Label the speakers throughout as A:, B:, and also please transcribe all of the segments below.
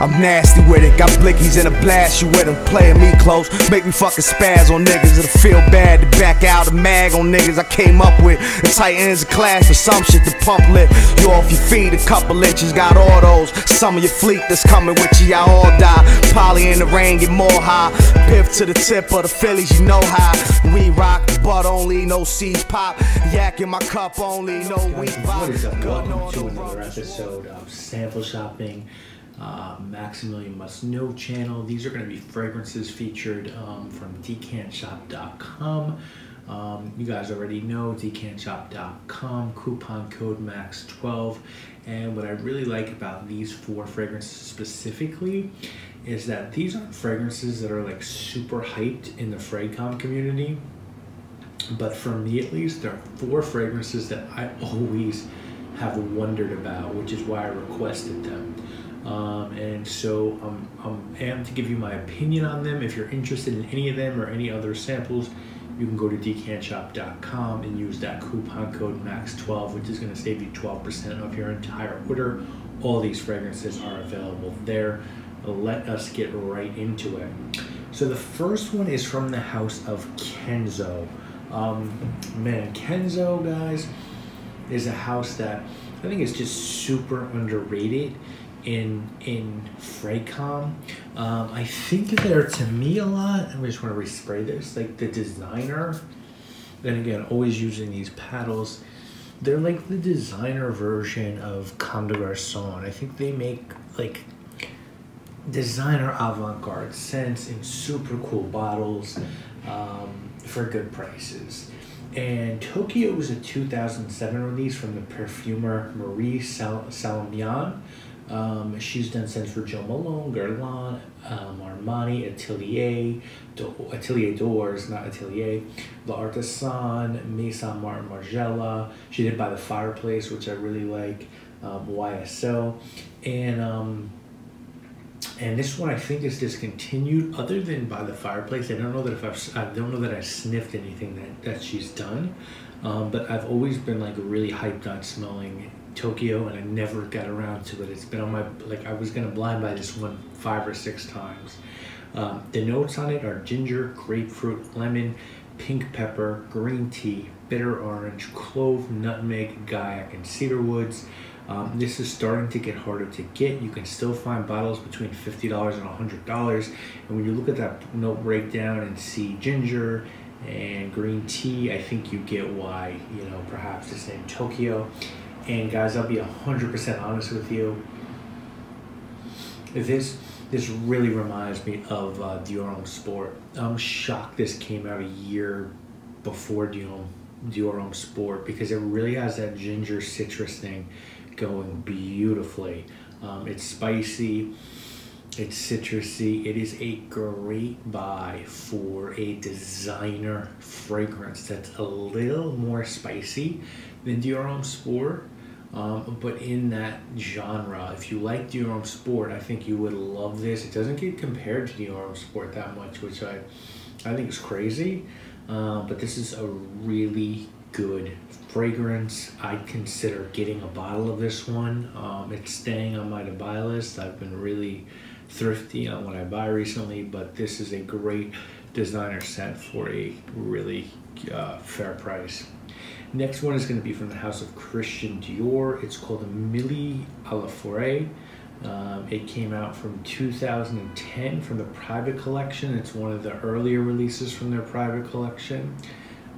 A: I'm nasty with it, got blickies in a blast you with them, playing me close. Make me fucking spaz on niggas, it'll feel bad to back out a mag on niggas I came up with. The tight ends of class for some shit to pump lip. You off your feet a couple inches, got all those. Some of your fleet that's coming with you, y'all all die. Poly in the rain, get more high. Piff to the tip of the Phillies, you know how. We rock, but only no seeds pop. Yak in my cup only, no weed pop.
B: What is up? Welcome to another episode of Sample Shopping, Maximilian Must Know channel. These are going to be fragrances featured from decantshop.com. You guys already know decantshop.com, coupon code MAX12. And what I really like about these four fragrances specifically is that these aren't fragrances that are like super hyped in the Fragcom community. But for me at least, there are four fragrances that I always have wondered about, which is why I requested them. And so I'm amped to give you my opinion on them. If you're interested in any of them or any other samples, you can go to decantshop.com and use that coupon code MAX12, which is going to save you 12% off your entire order. All these fragrances are available there. Let us get right into it. So the first one is from the house of Kenzo. Man, Kenzo, guys, is a house that I think is just super underrated in Fragcom. I think they're, to me, a lot. I just want to respray this, like the designer. Then again, always using these paddles. They're like the designer version of Comme des Garçons. I think they make like designer avant-garde scents in super cool bottles for good prices. And Tokyo was a 2007 release from the Parfumeur Marie Salomon. She's done scents for Jo Malone, Guerlain, Armani, Atelier d'Ors, not Atelier, L'Artisan, Maison Margiela. She did By the Fireplace, which I really like, YSL, and this one I think is discontinued. Other than By the Fireplace, I don't know that I don't know that I sniffed anything that she's done, but I've always been like really hyped on smelling Tokyo, and I never got around to it. It's been on my, like, I was gonna blind buy this one 5 or 6 times. The notes on it are ginger, grapefruit, lemon, pink pepper, green tea, bitter orange, clove, nutmeg, gaiac, and cedar woods. This is starting to get harder to get. You can still find bottles between $50 and $100. And when you look at that note breakdown and see ginger and green tea, I think you get why, you know, perhaps this name Tokyo. And guys, I'll be 100% honest with you. This really reminds me of Dior Homme Sport. I'm shocked this came out a year before Dior Homme Sport, because it really has that ginger citrus thing going beautifully. It's spicy, it's citrusy. It is a great buy for a designer fragrance that's a little more spicy than Dior Homme Sport, but in that genre. If you like Dior Homme Sport, I think you would love this. It doesn't get compared to Dior Homme Sport that much, which I think is crazy, but this is a really good fragrance. I'd consider getting a bottle of this one. It's staying on my to-buy list. I've been really thrifty on what I buy recently, but this is a great designer scent for a really fair price. Next one is going to be from the house of Christian Dior. It's called the Milly-La-Foret. It came out from 2010 from the private collection. It's one of the earlier releases from their private collection.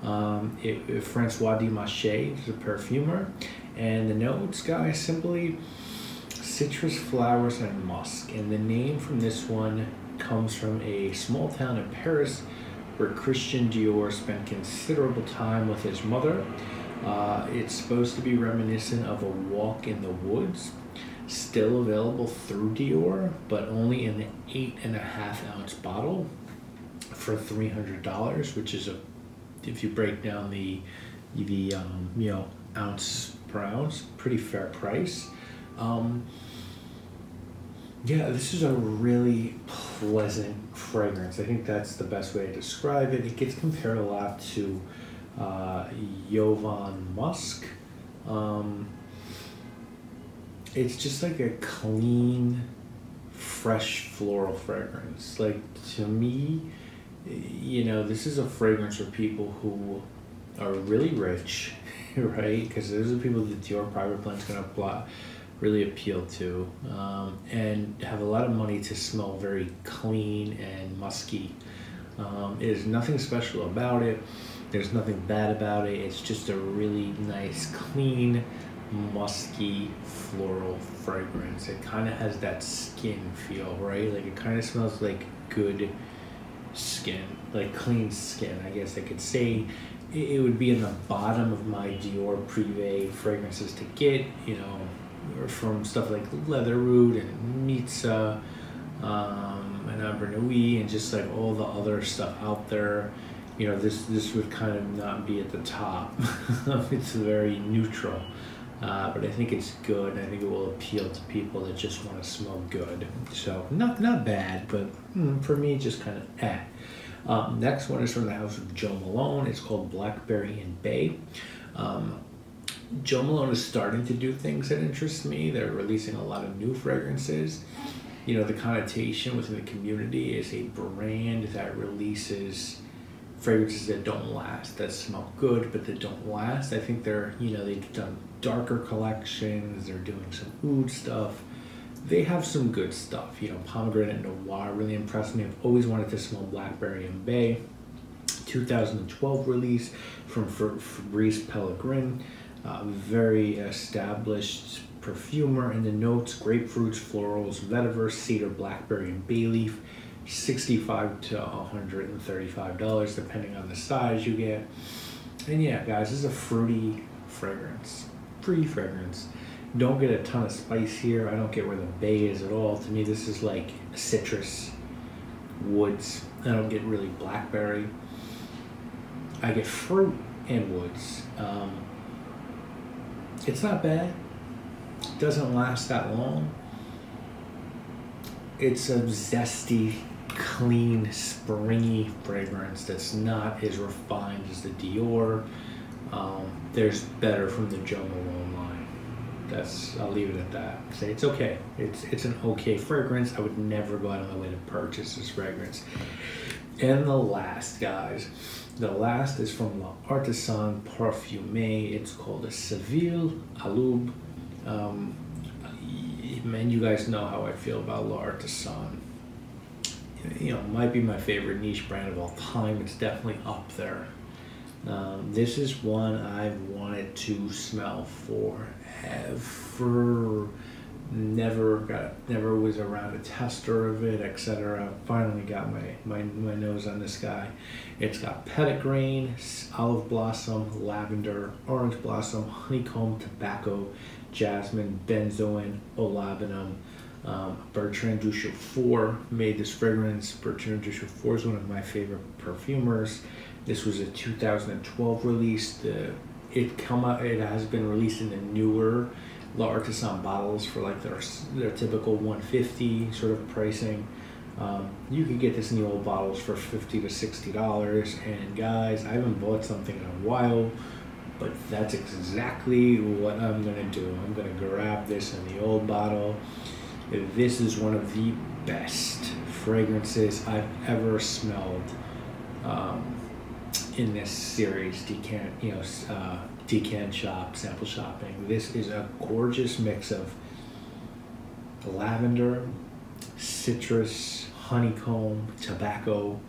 B: Francois Dimache is a perfumer, and the notes, guys, simply citrus, flowers, and musk. And the name from this one comes from a small town in Paris where Christian Dior spent considerable time with his mother. It's supposed to be reminiscent of a walk in the woods. Still available through Dior, but only in the 8.5 ounce bottle for $300, which is if you break down the you know, ounce per ounce, pretty fair price. Yeah, this is a really pleasant fragrance. I think that's the best way to describe it. It gets compared a lot to Jovan Musk. It's just like a clean fresh floral fragrance. Like, to me, you know, this is a fragrance for people who are really rich, right? Because those are the people that Dior Private Blend's gonna really appeal to, and have a lot of money to smell very clean and musky. There's nothing special about it. There's nothing bad about it. It's just a really nice, clean, musky, floral fragrance. It kind of has that skin feel, right? Like, it kind of smells like good skin, like clean skin, I guess I could say. It would be in the bottom of my Dior Privé fragrances to get, you know, from stuff like Leatherwood and Nizza, and Abernouillet, and just like all the other stuff out there. You know, this would kind of not be at the top. It's very neutral, but I think it's good. I think it will appeal to people that just want to smell good. So not bad, but for me, just kind of eh. Next one is from the house of Jo Malone. It's called Blackberry Bay. Jo Malone is starting to do things that interest me. They're releasing a lot of new fragrances. You know, the connotation within the community is a brand that releases fragrances that don't last, that smell good, but that don't last. I think they're, you know, they've done darker collections. They're doing some oud stuff. They have some good stuff. You know, Pomegranate Noir really impressed me. I've always wanted to smell Blackberry Bay. 2012 release from Fabrice Pellegrin. Very established perfumer in the notes: grapefruits, florals, vetiver, cedar, blackberry, and bay leaf. $65 to $135 depending on the size you get. And yeah, guys, this is a fruity fragrance. Fruity fragrance. Don't get a ton of spice here. I don't get where the bay is at all. To me, this is like citrus, woods. I don't get really blackberry. I get fruit and woods. It's not bad. It doesn't last that long. It's a zesty, clean, springy fragrance that's not as refined as the Dior. There's better from the Jo Malone line. I'll leave it at that. Say it's okay. It's an okay fragrance. I would never go out of my way to purchase this fragrance. And the last, guys. The last is from L'Artisan Parfumeur. It's called a Seville Alub. Man, you guys know how I feel about L'Artisan. You know, it might be my favorite niche brand of all time. It's definitely up there. This is one I've wanted to smell forever. Never was around a tester of it, etc. Finally got my nose on this guy. It's got petitgrain, olive blossom, lavender, orange blossom, honeycomb, tobacco, jasmine, benzoin, olabinum. Bertrand Duchaufour made this fragrance. Bertrand Duchaufour is one of my favorite perfumers. This was a 2012 release. It has been released in the newer L'Artisan bottles for like their typical $150 sort of pricing. You can get this in the old bottles for $50 to $60. And guys, I haven't bought something in a while, but that's exactly what I'm gonna do. I'm gonna grab this in the old bottle. This is one of the best fragrances I've ever smelled in this series, Decant Shop, Sample Shopping. This is a gorgeous mix of lavender, citrus, honeycomb, tobacco,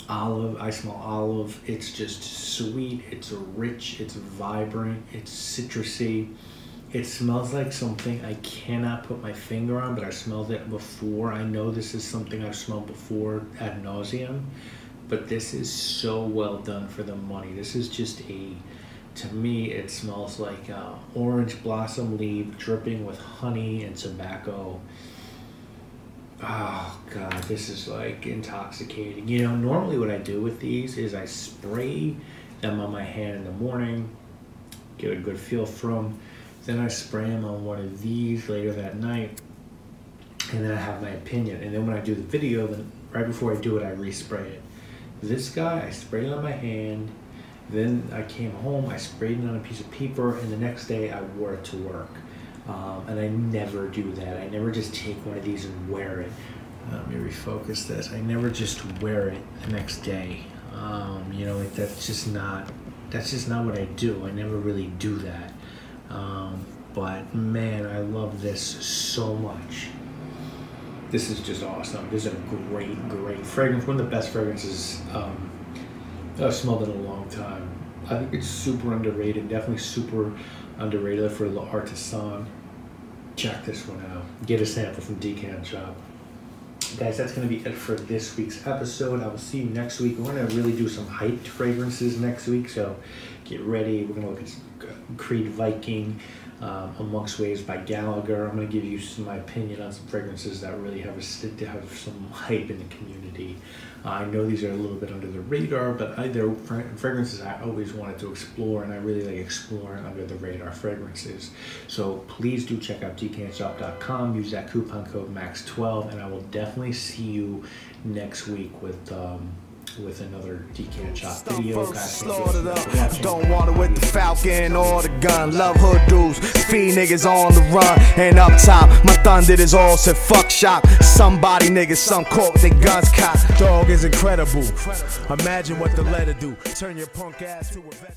B: olive. I smell olive. It's just sweet, it's rich, it's vibrant, it's citrusy. It smells like something I cannot put my finger on, but I smelled it before. I know this is something I've smelled before ad nauseum, but this is so well done for the money. This is just to me, it smells like orange blossom leaf dripping with honey and tobacco. Oh God, this is like intoxicating. You know, normally what I do with these is I spray them on my hand in the morning, get a good feel from. Then I spray them on one of these later that night, and then I have my opinion. And then when I do the video, then right before I do it, I respray it. This guy, I sprayed it on my hand. Then I came home, I sprayed it on a piece of paper, and the next day I wore it to work. And I never do that. I never just take one of these and wear it. Let me refocus this. I never just wear it the next day. You know, like that's just not what I do. I never really do that. But man, I love this so much. This is just awesome. This is a great fragrance. One of the best fragrances I've smelled in a long time. I think it's super underrated. Definitely super underrated for L'Artisan. Check this one out. Get a sample from Decant Shop. Guys, that's going to be it for this week's episode. I will see you next week. We're going to really do some hyped fragrances next week, so get ready. We're going to look at some Creed Viking, Amongst Waves by Gallagher. I'm going to give you my opinion on some fragrances that really have some hype in the community. I know these are a little bit under the radar, but they're fragrances I always wanted to explore, and I really like exploring under the radar fragrances. So please do check out decantshop.com. Use that coupon code MAX12, and I will definitely see you next week with another Decant Shop video. Guys,
A: don't want it with the Falcon or the gun. Love hood dudes, feed niggas on the run. And up top, my thunder is all said fuck shop. Somebody niggas, some cork, they guns cop. Dog is incredible. Imagine what the letter do. Turn your punk ass to a vegetable.